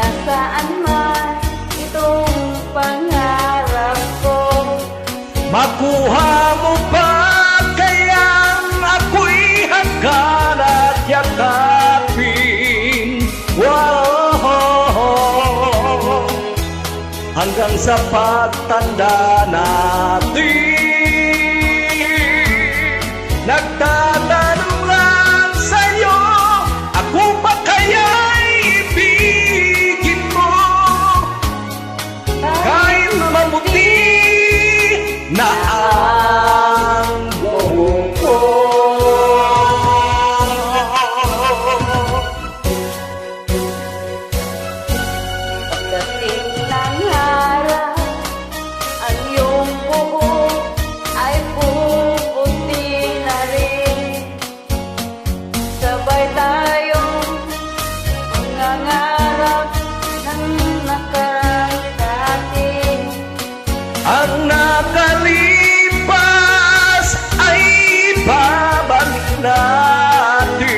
nasaan man itong pangarap ko. Makuha mo ba kayang ako'y hanggan at yakapin? Wow! Hanggang sa pagtanda natin, nagtatanong lang sa'yo, ako pa kaya'y ibigin mo? Kahit mamuti na ang buhok ko. Pagdating ng harap, ang iyong buhok ay puputi na rin. Sabay tayong nangangarap ng nakaraan natin. Ang nakalipas ay babalik natin.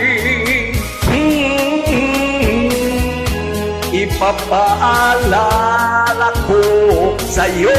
Ipapaalala ko sa'yo.